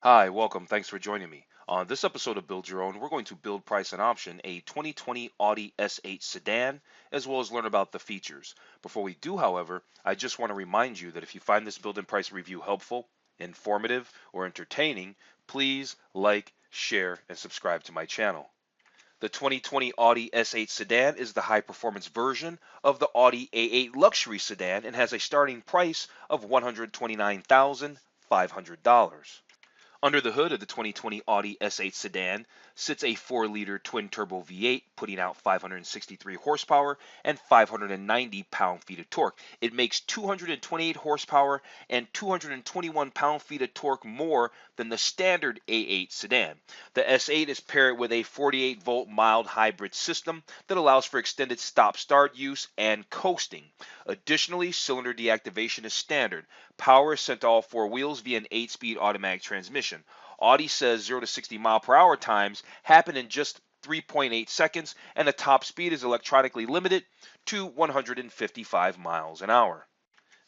Hi, welcome. Thanks for joining me. On this episode of Build Your Own, we're going to build, price, and option a 2020 Audi S8 sedan, as well as learn about the features. Before we do, however, I just want to remind you that if you find this build and price review helpful, informative, or entertaining, please like, share, and subscribe to my channel. The 2020 Audi S8 sedan is the high-performance version of the Audi A8 luxury sedan and has a starting price of $129,500. Under the hood of the 2020 Audi S8 sedan sits a 4-liter twin-turbo V8, putting out 563 horsepower and 590 pound-feet of torque. It makes 228 horsepower and 221 pound-feet of torque more than the standard A8 sedan. The S8 is paired with a 48-volt mild hybrid system that allows for extended stop-start use and coasting. Additionally, cylinder deactivation is standard. Power is sent to all four wheels via an 8-speed automatic transmission. Audi says 0 to 60 mile per hour times happen in just 3.8 seconds, and the top speed is electronically limited to 155 miles an hour.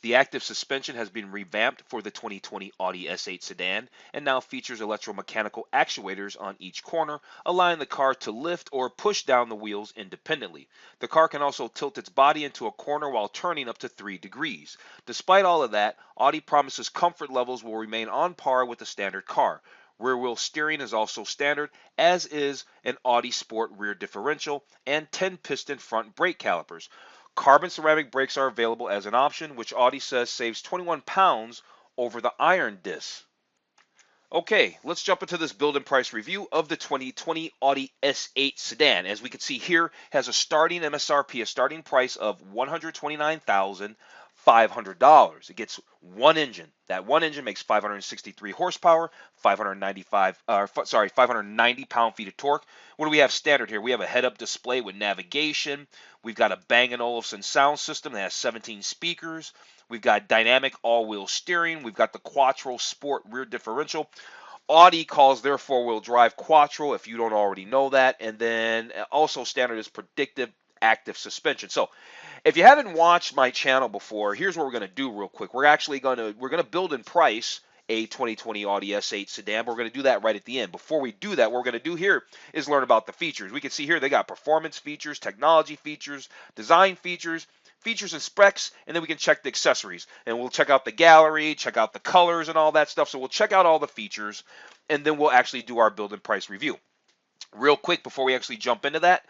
The active suspension has been revamped for the 2020 Audi S8 sedan and now features electromechanical actuators on each corner, allowing the car to lift or push down the wheels independently. The car can also tilt its body into a corner while turning up to 3 degrees. Despite all of that, Audi promises comfort levels will remain on par with the standard car. Rear wheel steering is also standard, as is an Audi Sport rear differential and 10-piston front brake calipers. Carbon ceramic brakes are available as an option, which Audi says saves 21 pounds over the iron disc. Okay, let's jump into this build and price review of the 2020 Audi S8 sedan. As we can see here, has a starting MSRP, a starting price of $129,500. It gets one engine. That one engine makes 563 horsepower, 590 pound-feet of torque. What do we have standard here? We have a head-up display with navigation. We've got a Bang & Olufsen sound system that has 17 speakers. We've got dynamic all-wheel steering. We've got the Quattro Sport rear differential. Audi calls their four-wheel drive Quattro, if you don't already know that. And then also standard is predictive active suspension. So if you haven't watched my channel before, here's what we're going to do real quick. We're going to build and price a 2020 Audi S8 sedan, but we're going to do that right at the end. Before we do that, what we're going to do here is learn about the features. We can see here they got performance features, technology features, design features, features and specs, and then we can check the accessories. And we'll check out the gallery, check out the colors and all that stuff. So we'll check out all the features, and then we'll actually do our build and price review. Real quick before we actually jump into that,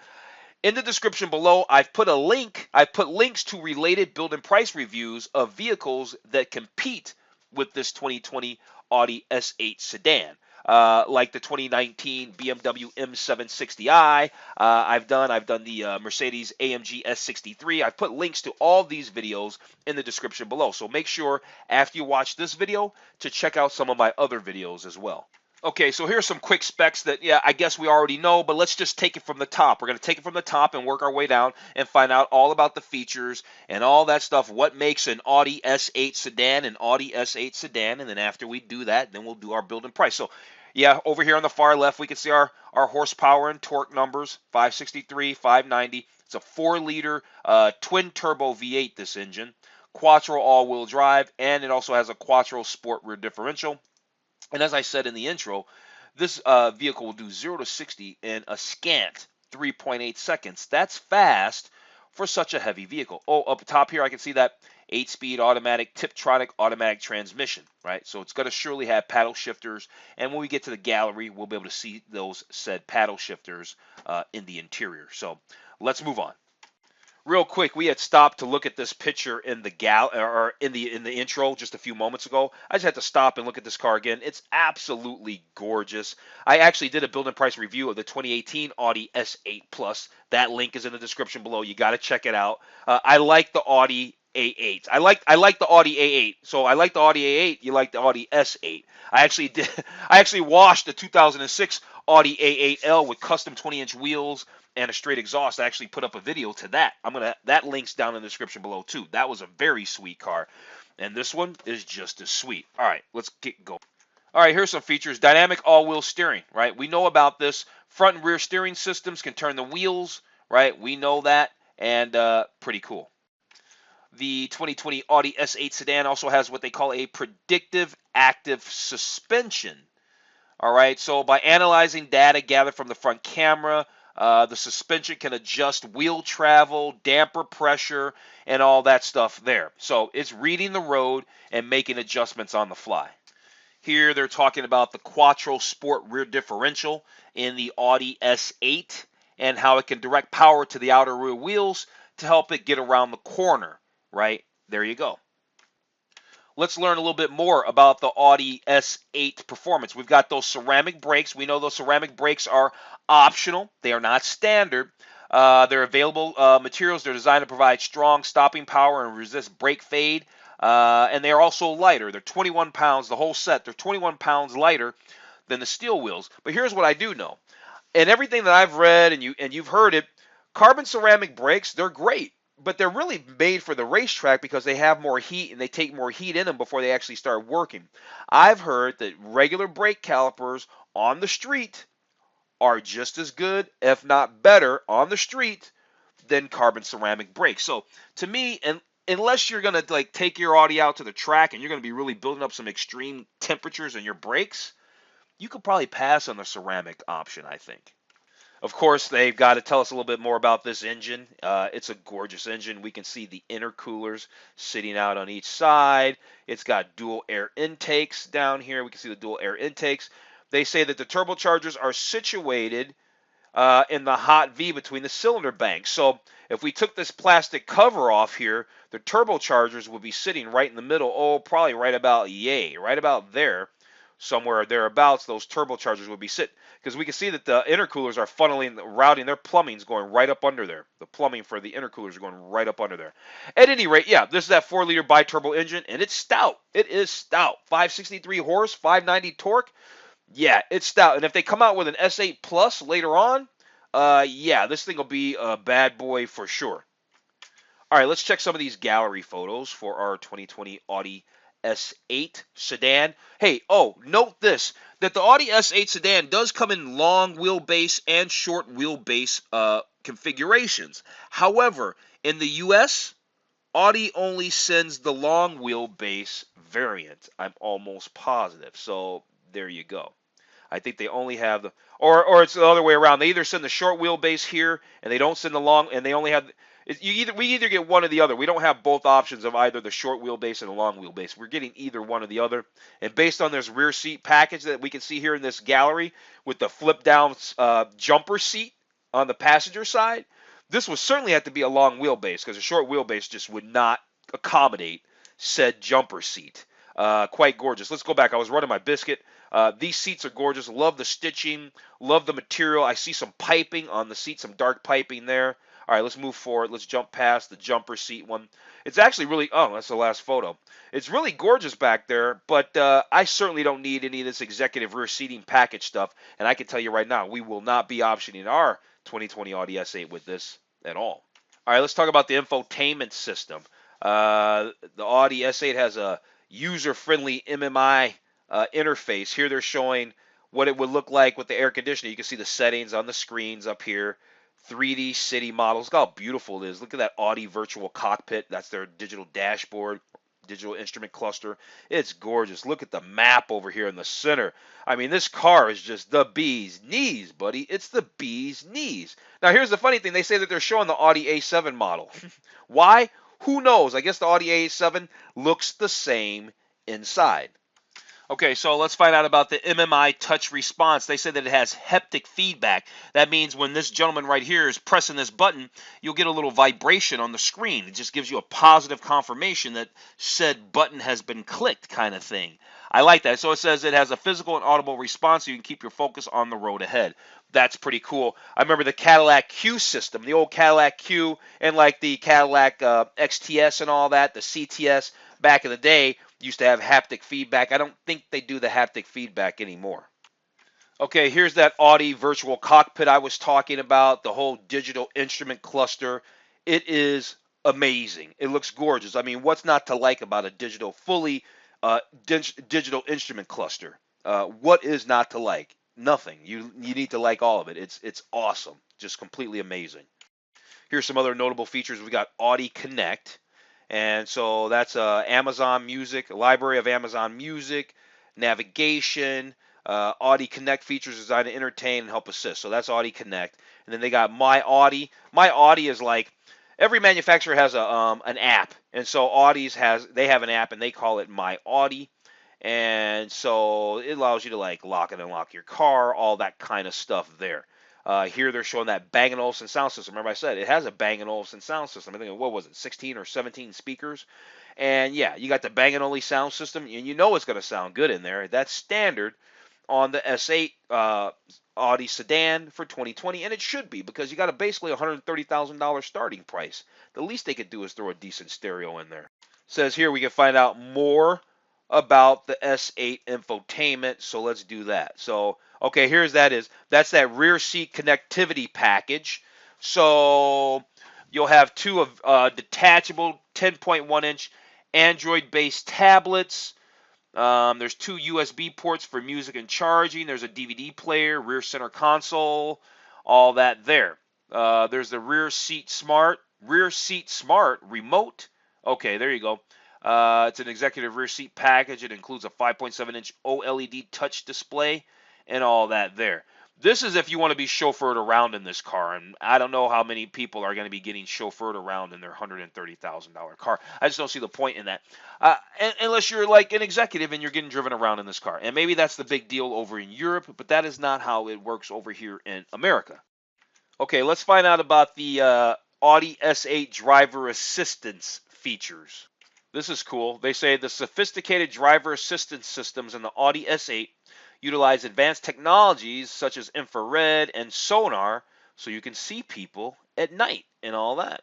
in the description below, I've put links to related build and price reviews of vehicles that compete with this 2020 Audi S8 sedan. Like the 2019 BMW M760i. I've done the Mercedes AMG S63. I've put links to all these videos in the description below. So make sure after you watch this video to check out some of my other videos as well. Okay, so here's some quick specs that, yeah, I guess we already know, but let's just take it from the top. We're going to take it from the top and work our way down and find out all about the features and all that stuff, what makes an Audi S8 sedan an Audi S8 sedan, and then after we do that, then we'll do our build and price. So, yeah, over here on the far left, we can see our horsepower and torque numbers, 563, 590. It's a 4-liter twin-turbo V8, this engine. Quattro all-wheel drive, and it also has a Quattro Sport rear differential. And as I said in the intro, this vehicle will do 0 to 60 in a scant 3.8 seconds. That's fast for such a heavy vehicle. Oh, up top here, I can see that 8-speed automatic Tiptronic automatic transmission, right? So it's going to surely have paddle shifters. And when we get to the gallery, we'll be able to see those said paddle shifters in the interior. So let's move on. Real quick, we had stopped to look at this picture in the intro just a few moments ago. I just had to stop and look at this car again. It's absolutely gorgeous. I actually did a build and price review of the 2018 Audi S8 Plus. That link is in the description below. You got to check it out. I like the Audi A8. I like the Audi A8. So I like the Audi A8. You like the Audi S8. I actually washed the 2006 Audi A8 L with custom 20-inch wheels and a straight exhaust. I actually put up a video to that. That link's down in the description below too. That was a very sweet car, and this one is just as sweet. All right, let's get going. All right, here's some features. Dynamic all-wheel steering, right? We know about this. Front and rear steering systems can turn the wheels, right? We know that, and pretty cool. The 2020 Audi S8 sedan also has what they call a predictive active suspension. All right, so by analyzing data gathered from the front camera, the suspension can adjust wheel travel, damper pressure, and all that stuff there. So it's reading the road and making adjustments on the fly. Here they're talking about the Quattro Sport rear differential in the Audi S8 and how it can direct power to the outer rear wheels to help it get around the corner, right? There you go. Let's learn a little bit more about the Audi S8 performance. We've got those ceramic brakes. We know those ceramic brakes are optional. They are not standard. They're available materials. They're designed to provide strong stopping power and resist brake fade. And they are also lighter. They're 21 pounds, the whole set. They're 21 pounds lighter than the steel wheels. But here's what I do know. And everything that I've read and you've heard it, carbon ceramic brakes, they're great, but they're really made for the racetrack because they have more heat and they take more heat in them before they actually start working. I've heard that regular brake calipers on the street are just as good, if not better, on the street than carbon ceramic brakes. So to me, and unless you're gonna like take your Audi out to the track and you're gonna be really building up some extreme temperatures in your brakes, you could probably pass on the ceramic option, I think. Of course, they've got to tell us a little bit more about this engine. It's a gorgeous engine. We can see the intercoolers sitting out on each side. It's got dual air intakes down here. We can see the dual air intakes. They say that the turbochargers are situated in the hot V between the cylinder banks. So if we took this plastic cover off here, the turbochargers would be sitting right in the middle. Oh, probably right about right about there, somewhere thereabouts. Those turbochargers would be sitting because we can see that the intercoolers are funneling, routing. Their plumbing's going right up under there. The plumbing for the intercoolers are going right up under there. At any rate, yeah, this is that 4-liter bi-turbo engine, and it's stout. It is stout. 563 horse, 590 torque. Yeah, it's stout. And if they come out with an S8 Plus later on, yeah, this thing will be a bad boy for sure. All right, let's check some of these gallery photos for our 2020 Audi S8 sedan. Hey, oh, note this, that the Audi S8 sedan does come in long wheelbase and short wheelbase configurations. However, in the US, Audi only sends the long wheelbase variant. I'm almost positive. So there you go. I think they only have the, or it's the other way around. They either send the short wheelbase here, and they don't send the long, and they only have. We either get one or the other. We don't have both options of either the short wheelbase and the long wheelbase. We're getting either one or the other. And based on this rear seat package that we can see here in this gallery with the flip down jumper seat on the passenger side, this would certainly have to be a long wheelbase because a short wheelbase just would not accommodate said jumper seat. Quite gorgeous. Let's go back. I was running my biscuit. These seats are gorgeous. Love the stitching. Love the material. I see some piping on the seat, some dark piping there. All right, let's move forward. Let's jump past the jumper seat one. It's actually really, oh, that's the last photo. It's really gorgeous back there, but I certainly don't need any of this executive rear seating package stuff. And I can tell you right now, we will not be optioning our 2020 Audi S8 with this at all. All right, let's talk about the infotainment system. The Audi S8 has a user-friendly MMI interface. Here they're showing what it would look like with the air conditioning. You can see the settings on the screens up here. 3D city models. Look how beautiful it is. Look at that Audi virtual cockpit. That's their digital dashboard, digital instrument cluster. It's gorgeous. Look at the map over here in the center. I mean, this car is just the bee's knees, buddy. It's the bee's knees. Now, here's the funny thing. They say that they're showing the Audi A7 model. Why? Who knows? I guess the Audi A7 looks the same inside. Okay, so let's find out about the Mmi Touch Response. They say that it has haptic feedback. That means when this gentleman right here is pressing this button, you'll get a little vibration on the screen. It just gives you a positive confirmation that said button has been clicked kind of thing. I like that. So it says it has a physical and audible response so you can keep your focus on the road ahead. That's pretty cool. I remember the Cadillac Q system, the old Cadillac Q, and like the Cadillac XTS and all that, the CTS back in the day used to have haptic feedback. I don't think they do the haptic feedback anymore. Okay, here's that Audi virtual cockpit I was talking about, the whole digital instrument cluster. It is amazing. It looks gorgeous. I mean, what's not to like about a digital, fully digital instrument cluster? What is not to like? Nothing. You need to like all of it. It's awesome. Just completely amazing. Here's some other notable features. We got Audi Connect. And so that's Amazon Music, a library of Amazon Music, navigation, Audi Connect features designed to entertain and help assist. So that's Audi Connect. And then they got My Audi. My Audi is like every manufacturer has a an app, and so they have an app and they call it My Audi. And so it allows you to like lock and unlock your car, all that kind of stuff there. Here they're showing that Bang & Olufsen sound system. Remember I said it has a Bang & Olufsen sound system. I think what was it, 16 or 17 speakers? And yeah, you got the Bang & Olufsen sound system, and you know it's going to sound good in there. That's standard on the S8 Audi sedan for 2020, and it should be because you got a basically $130,000 starting price. The least they could do is throw a decent stereo in there. Says here we can find out more about the S8 infotainment, so let's do that. So, okay, that's that rear seat connectivity package. So you'll have two of detachable 10.1-inch Android-based tablets. There's two USB ports for music and charging. There's a DVD player, rear center console, all that there. There's the rear seat smart remote. Okay, there you go. It's an executive rear seat package. It includes a 5.7-inch OLED touch display and all that there. This is if you want to be chauffeured around in this car, and I don't know how many people are going to be getting chauffeured around in their $130,000 car. I just don't see the point in that, unless you're like an executive and you're getting driven around in this car. And maybe that's the big deal over in Europe, but that is not how it works over here in America. Okay, let's find out about the Audi S8 driver assistance features. This is cool. They say the sophisticated driver assistance systems in the Audi S8 utilize advanced technologies such as infrared and sonar so you can see people at night and all that.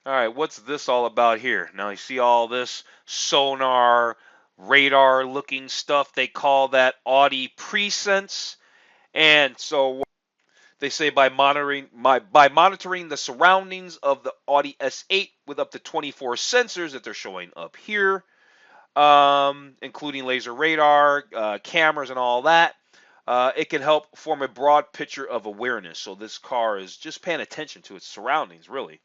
All right, what's this all about here? Now you see all this sonar, radar looking stuff. They call that Audi Presense. And so they say by monitoring the surroundings of the Audi S8 with up to 24 sensors that they're showing up here, including laser radar, cameras, and all that. It can help form a broad picture of awareness. So this car is just paying attention to its surroundings, really.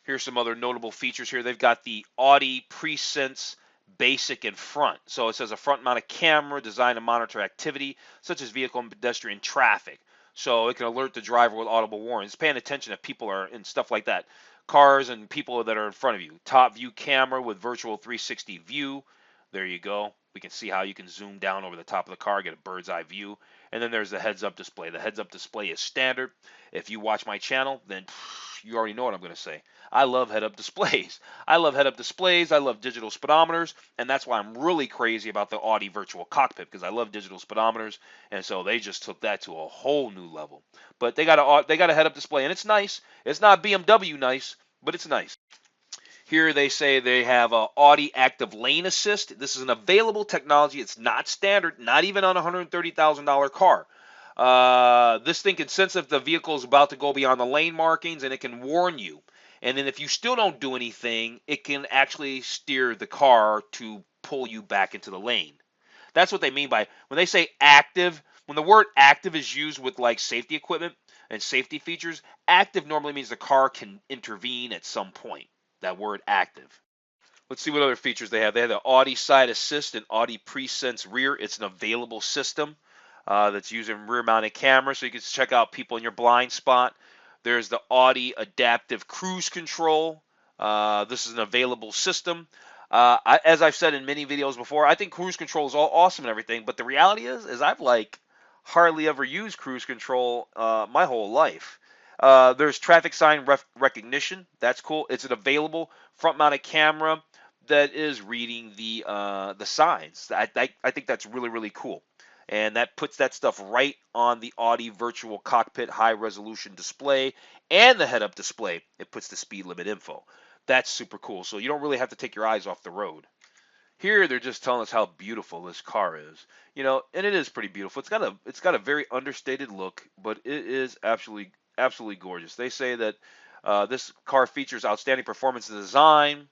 Here's some other notable features here. They've got the Audi Presense Basic in front. So it says a front-mounted camera designed to monitor activity such as vehicle and pedestrian traffic. So it can alert the driver with audible warnings. It's paying attention if people are and stuff like that. Cars and people that are in front of you. Top view camera with virtual 360 view. There you go. We can see how you can zoom down over the top of the car, get a bird's eye view. And then there's the heads-up display. The heads-up display is standard. If you watch my channel, then you already know what I'm going to say. I love head-up displays. I love head-up displays. I love digital speedometers, and that's why I'm really crazy about the Audi Virtual Cockpit, because I love digital speedometers, and so they just took that to a whole new level. But they got a head-up display, and it's nice. It's not BMW nice, but it's nice. Here they say they have a Audi Active Lane Assist. This is an available technology. It's not standard, not even on a $130,000 car. This thing can sense if the vehicle is about to go beyond the lane markings, and it can warn you. And then if you still don't do anything, it can actually steer the car to pull you back into the lane. That's what they mean by when they say active. When the word active is used with like safety equipment and safety features, active normally means the car can intervene at some point. That word active. Let's see what other features they have. They have the Audi Side Assist and Audi Presense Rear. It's an available system that's using rear-mounted camera, so you can check out people in your blind spot. There's the Audi Adaptive Cruise Control. This is an available system. As I've said in many videos before, I think cruise control is all awesome and everything, but the reality is I've like hardly ever used cruise control my whole life. There's traffic sign recognition. That's cool. It's an available front-mounted camera that is reading the signs. I think that's really, really cool. And that puts that stuff right on the Audi Virtual Cockpit high-resolution display and the head-up display. It puts the speed limit info. That's super cool. So you don't really have to take your eyes off the road. Here they're just telling us how beautiful this car is. You know, and it is pretty beautiful. It's got a very understated look, but it is absolutely gorgeous. They say that this car features outstanding performance and design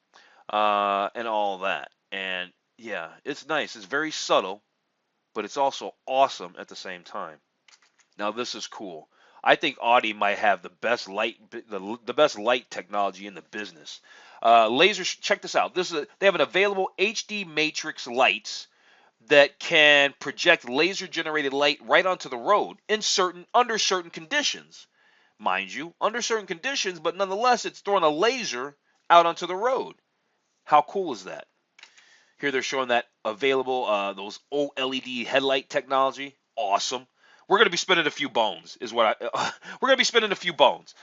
and all that. And yeah, it's nice. It's very subtle, but it's also awesome at the same time. Now this is cool. I think Audi might have the best light technology in the business. Lasers. Check this out. They have an available HD matrix lights that can project laser generated light right onto the road under certain conditions. Mind you, under certain conditions, but nonetheless it's throwing a laser out onto the road. How cool is that? Here they're showing that available, those OLED headlight technology. Awesome. We're going to be spending a few bones, is what we're going to be spending a few bones.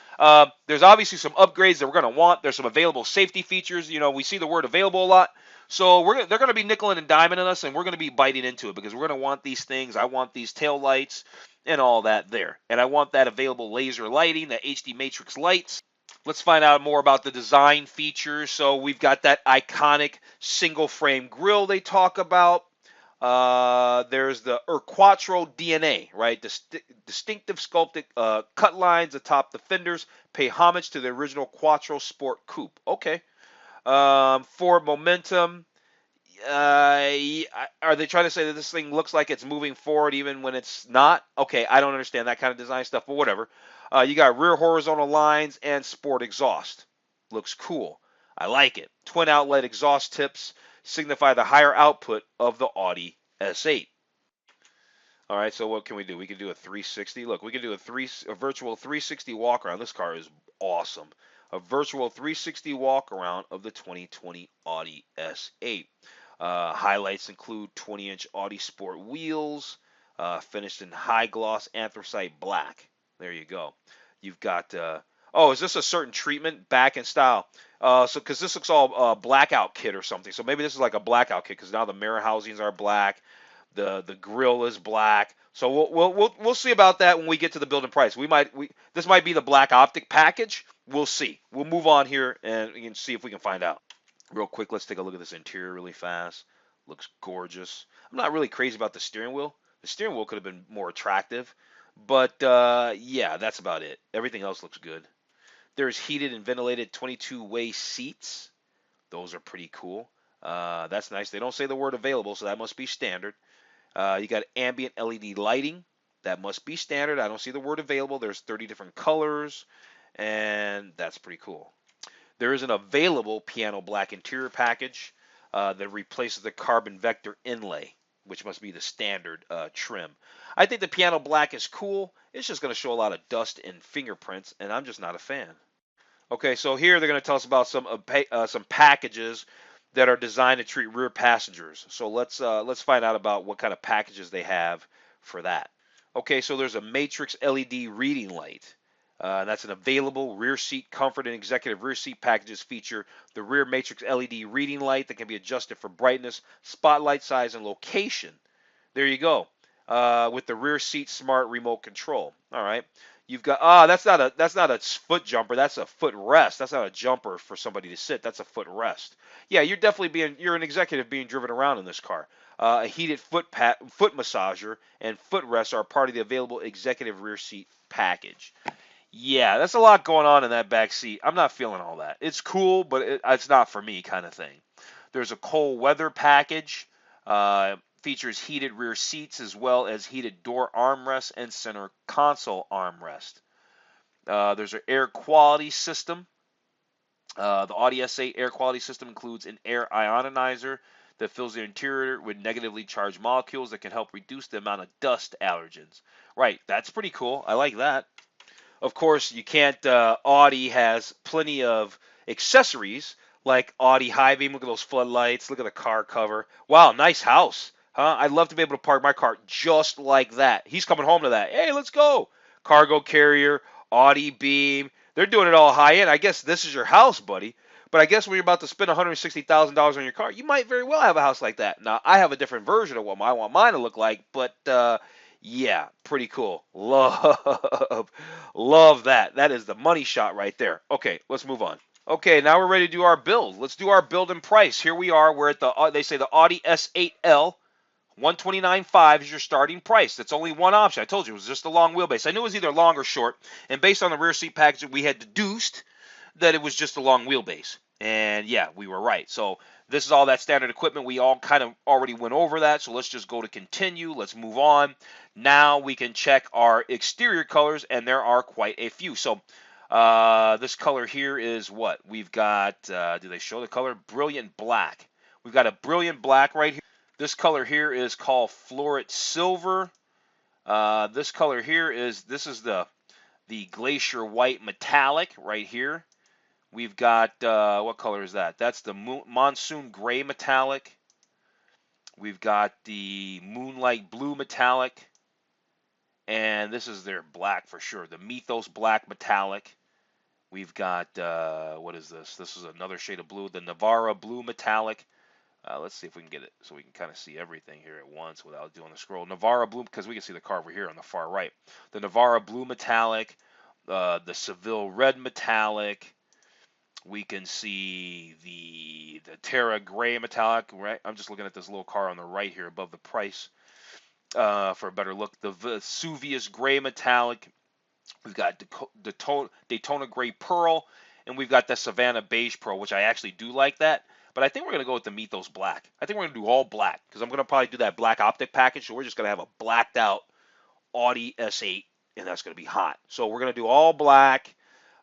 There's obviously some upgrades that we're going to want. There's some available safety features. You know, we see the word available a lot. So they're going to be nickel and diming on us, and we're going to be biting into it because we're going to want these things. I want these tail lights and all that there. And I want that available laser lighting, the HD matrix lights. Let's find out more about the design features. So we've got that iconic single frame grille they talk about. There's the Quattro DNA, right? Distinctive sculpted cut lines atop the fenders pay homage to the original Quattro Sport Coupe. Okay. For momentum, are they trying to say that this thing looks like it's moving forward even when it's not? Okay, I don't understand that kind of design stuff, but whatever. You got rear horizontal lines and sport exhaust. Looks cool. I like it. Twin outlet exhaust tips signify the higher output of the Audi S8. All right, so what can we do? We can do a 360. Look, we can do a virtual 360 walk around. This car is awesome. A virtual 360 walk around of the 2020 Audi S8. Highlights include 20-inch Audi Sport wheels, finished in high gloss anthracite black. There you go. You've got. Oh, is this a certain treatment? Back in style. So because this looks all blackout kit or something. So maybe this is like a blackout kit because now the mirror housings are black. The grill is black. So we'll see about that when we get to the build and price. This might be the black optic package. We'll see. We'll move on here and we can see if we can find out. Real quick, let's take a look at this interior really fast. Looks gorgeous. I'm not really crazy about the steering wheel. The steering wheel could have been more attractive. But yeah, that's about it. Everything else looks good. There's heated and ventilated 22-way seats. Those are pretty cool. That's nice. They don't say the word available, so that must be standard. You got ambient LED lighting. That must be standard. I don't see the word available. There's 30 different colors, and that's pretty cool. There is an available piano black interior package that replaces the carbon vector inlay, which must be the standard trim. I think the piano black is cool. It's just going to show a lot of dust and fingerprints, and I'm just not a fan. Okay, so here they're going to tell us about some packages that are designed to treat rear passengers. So let's find out about what kind of packages they have for that. Okay, so there's a matrix LED reading light. That's an available rear seat comfort and executive rear seat packages feature the rear matrix LED reading light that can be adjusted for brightness, spotlight size, and location. There you go. With the rear seat smart remote control. All right. You've got that's not a foot jumper. That's a foot rest. That's not a jumper for somebody to sit. That's a foot rest. Yeah, you're an executive being driven around in this car. A heated foot massager and footrest are part of the available executive rear seat package. Yeah, that's a lot going on in that back seat. I'm not feeling all that. It's cool, but it's not for me kind of thing. There's a cold weather package. Features heated rear seats as well as heated door armrest and center console armrest. There's an air quality system. The Audi S8 air quality system includes an air ionizer that fills the interior with negatively charged molecules that can help reduce the amount of dust allergens. Right, that's pretty cool. I like that. Of course, you can't. Audi has plenty of accessories like Audi high beam. Look at those floodlights. Look at the car cover. Wow, nice house. Huh? I'd love to be able to park my car just like that. He's coming home to that. Hey, let's go. Cargo carrier, Audi beam. They're doing it all high end. I guess this is your house, buddy. But I guess when you're about to spend $160,000 on your car, you might very well have a house like that. Now, I have a different version of what I want mine to look like, but yeah, pretty cool. Love that. That is the money shot right there. Okay, let's move on. Okay, now we're ready to do our build. Let's do our build and price. Here we are. We're at they say the Audi S8L. 129.5 is your starting price. That's only one option. I told you it was just a long wheelbase. I knew it was either long or short, and based on the rear seat package, we had deduced that it was just a long wheelbase. And yeah, we were right. So this is all that standard equipment. We all kind of already went over that. So let's just go to continue. Let's move on. Now we can check our exterior colors, and there are quite a few. So this color here is what? We've got, do they show the color? Brilliant black. We've got a brilliant black right here. This color here is called Floret Silver. This color here is the Glacier White Metallic right here. We've got what color is that? That's the Monsoon Gray Metallic. We've got the Moonlight Blue Metallic, and this is their black for sure. The Mythos Black Metallic. We've got what is this? This is another shade of blue. The Navara Blue Metallic. Let's see if we can get it so we can kind of see everything here at once without doing the scroll. Navara Blue, because we can see the car over here on the far right. The Navara Blue Metallic, the Seville Red Metallic. We can see the Terra Gray Metallic. Right, I'm just looking at this little car on the right here above the price for a better look. The Vesuvius Gray Metallic. We've got Daytona Gray Pearl, and we've got the Savannah Beige Pearl, which I actually do like that. But I think we're going to go with the Mythos Black. I think we're going to do all black because I'm going to probably do that black optic package. So we're just going to have a blacked out Audi S8, and that's going to be hot. So we're going to do all black.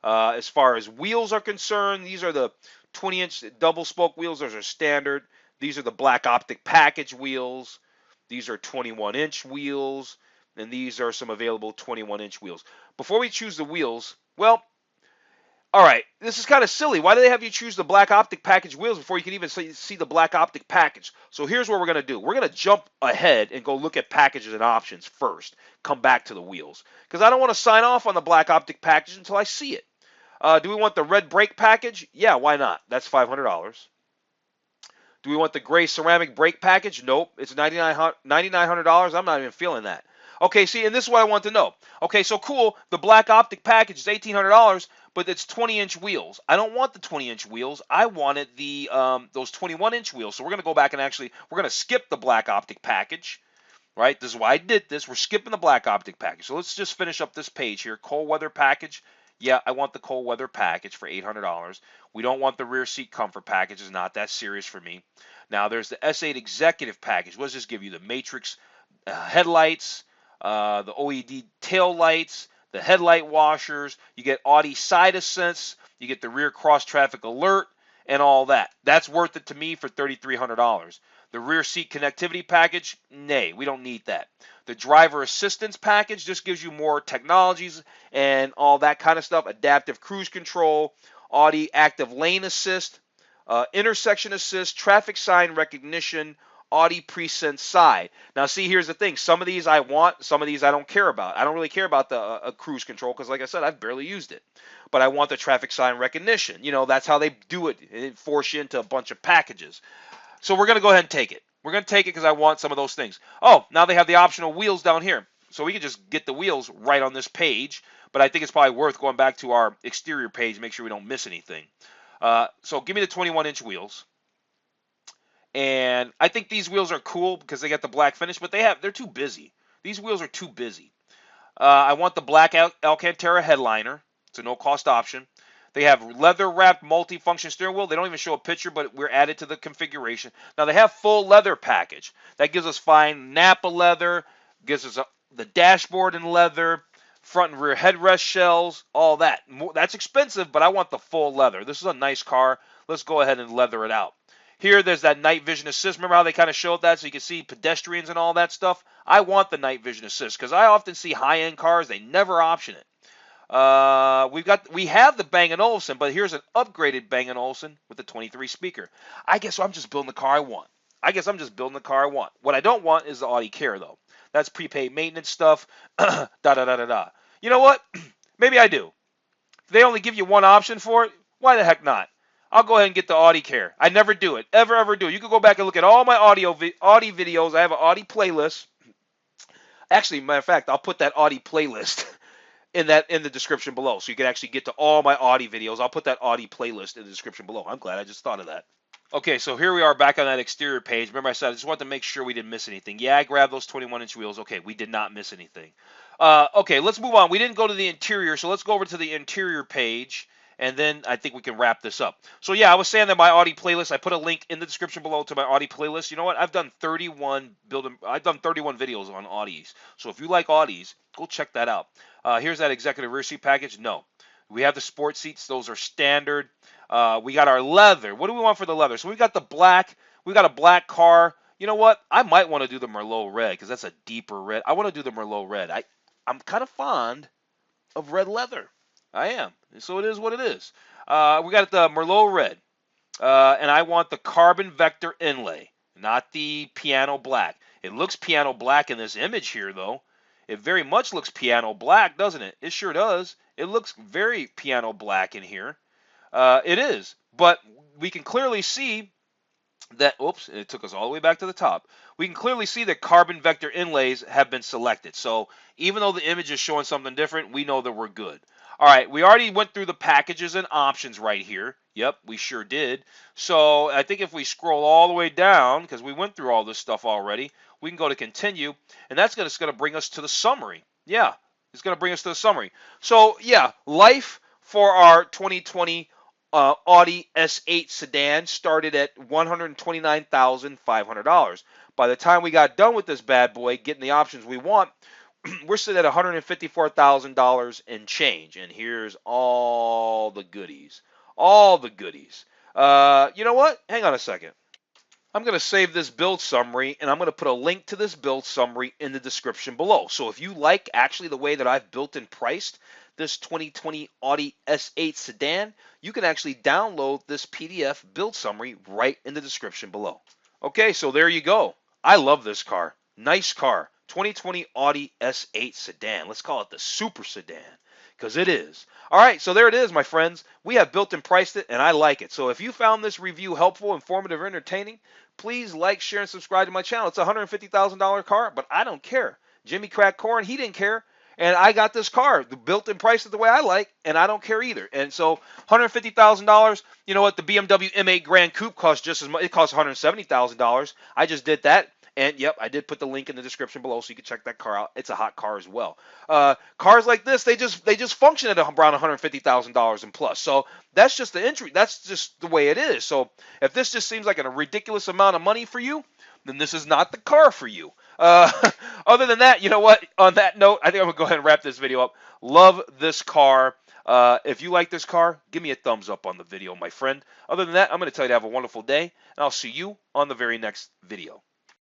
As far as wheels are concerned, these are the 20-inch double spoke wheels. Those are standard. These are the black optic package wheels. These are 21-inch wheels. And these are some available 21-inch wheels. Before we choose the wheels, well, all right, this is kind of silly. Why do they have you choose the black optic package wheels before you can even see the black optic package? So here's what we're going to do. We're going to jump ahead and go look at packages and options first. Come back to the wheels. Because I don't want to sign off on the black optic package until I see it. Do we want the red brake package? Yeah, why not? That's $500. Do we want the gray ceramic brake package? Nope. It's $9,900. I'm not even feeling that. Okay, see, and this is what I want to know. Okay, so cool. The black optic package is $1,800, but it's 20-inch wheels. I don't want the 20-inch wheels. I wanted the those 21-inch wheels. So we're going to go back and we're going to skip the black optic package. Right? This is why I did this. We're skipping the black optic package. So let's just finish up this page here. Cold weather package. Yeah, I want the cold weather package for $800. We don't want the rear seat comfort package. It's not that serious for me. Now, there's the S8 executive package. What does this give you? The Matrix headlights, the OED tail lights, the headlight washers. You get Audi side assist. You get the rear cross traffic alert and all that. That's worth it to me for $3,300. The rear seat connectivity package, nay, we don't need that. The driver assistance package just gives you more technologies and all that kind of stuff. Adaptive cruise control, Audi active lane assist, intersection assist, traffic sign recognition, Audi presense side. Now, see, here's the thing. Some of these I want, some of these I don't care about. I don't really care about the cruise control because, like I said, I've barely used it. But I want the traffic sign recognition. You know, that's how they do it. They force you into a bunch of packages. So we're going to go ahead and take it. We're going to take it because I want some of those things. Oh, now they have the optional wheels down here. So we can just get the wheels right on this page. But I think it's probably worth going back to our exterior page, make sure we don't miss anything. So give me the 21-inch wheels. And I think these wheels are cool because they got the black finish, but they're too busy. These wheels are too busy. I want the black Alcantara headliner. It's a no-cost option. They have leather-wrapped multi-function steering wheel. They don't even show a picture, but we're added to the configuration. Now, they have full leather package. That gives us fine Napa leather, gives us the dashboard in leather, front and rear headrest shells, all that. That's expensive, but I want the full leather. This is a nice car. Let's go ahead and leather it out. Here, there's that night vision assist. Remember how they kind of showed that so you can see pedestrians and all that stuff? I want the night vision assist because I often see high-end cars. They never option it. We have the Bang & Olufsen, but here's an upgraded Bang & Olufsen with the 23 speaker. I guess I'm just building the car I want. What I don't want is the Audi Care, though. That's prepaid maintenance stuff. You know what? Maybe I do. If they only give you one option for it, why the heck not? I'll go ahead and get the Audi Care. I never do it. Ever do it. You can go back and look at all my Audi videos. I have an Audi playlist. Actually, matter of fact, I'll put that Audi playlist in the description below, so you can actually get to all my Audi videos. I'll put that Audi playlist in the description below. I'm glad I just thought of that. Okay, so here we are back on that exterior page. Remember I said I just wanted to make sure we didn't miss anything. Yeah, I grabbed those 21-inch wheels. Okay, we did not miss anything. Okay, let's move on. We didn't go to the interior, so let's go over to the interior page, and then I think we can wrap this up. So yeah, I was saying that my Audi playlist, I put a link in the description below to my Audi playlist. You know what? I've done 31 videos on Audis. So if you like Audis, go check that out. Here's that executive rear seat package. No. We have the sport seats. Those are standard. We got our leather. What do we want for the leather? So we got the black. We got a black car. You know what? I might want to do the Merlot red because that's a deeper red. I want to do the Merlot red. I'm kind of fond of red leather. I am. So it is what it is. We got the Merlot red. And I want the carbon vector inlay, not the piano black. It looks piano black in this image here, though. It very much looks piano black, doesn't it? It sure does. It looks very piano black in here. It is. But we can clearly see that, oops, it took us all the way back to the top. We can clearly see that carbon vector inlays have been selected. So even though the image is showing something different, we know that we're good. All right, we already went through the packages and options right here. Yep, we sure did. So I think if we scroll all the way down, because we went through all this stuff already, we can go to continue, and that's going to bring us to the summary. Yeah, it's going to bring us to the summary. So yeah, life for our 2020 Audi S8 Sedan started at $129,500. By the time we got done with this bad boy, getting the options we want, we're sitting at $154,000 and change. And here's all the goodies. All the goodies. You know what? Hang on a second. I'm going to save this build summary, and I'm going to put a link to this build summary in the description below. So if you like actually the way that I've built and priced this 2020 Audi S8 Sedan, you can actually download this PDF build summary right in the description below. Okay, so there you go. I love this car. Nice car. 2020 Audi S8 Sedan. Let's call it the Super Sedan, because it is. All right, so there it is, my friends. We have built and priced it, and I like it. So if you found this review helpful, informative, or entertaining, please like, share, and subscribe to my channel. It's a $150,000 car, but I don't care. Jimmy Crack Corn, he didn't care. And I got this car built and priced it the way I like, and I don't care either. And so $150,000, you know what? The BMW M8 Grand Coupe costs just as much. It costs $170,000. I just did that. And yep, I did put the link in the description below so you can check that car out. It's a hot car as well. Cars like this, they just function at around $150,000 and plus. So that's just the entry. That's just the way it is. So if this just seems like a ridiculous amount of money for you, then this is not the car for you. Uh, Other than that, you know what? On that note, I think I'm going to go ahead and wrap this video up. Love this car. If you like this car, give me a thumbs up on the video, my friend. Other than that, I'm going to tell you to have a wonderful day, and I'll see you on the very next video.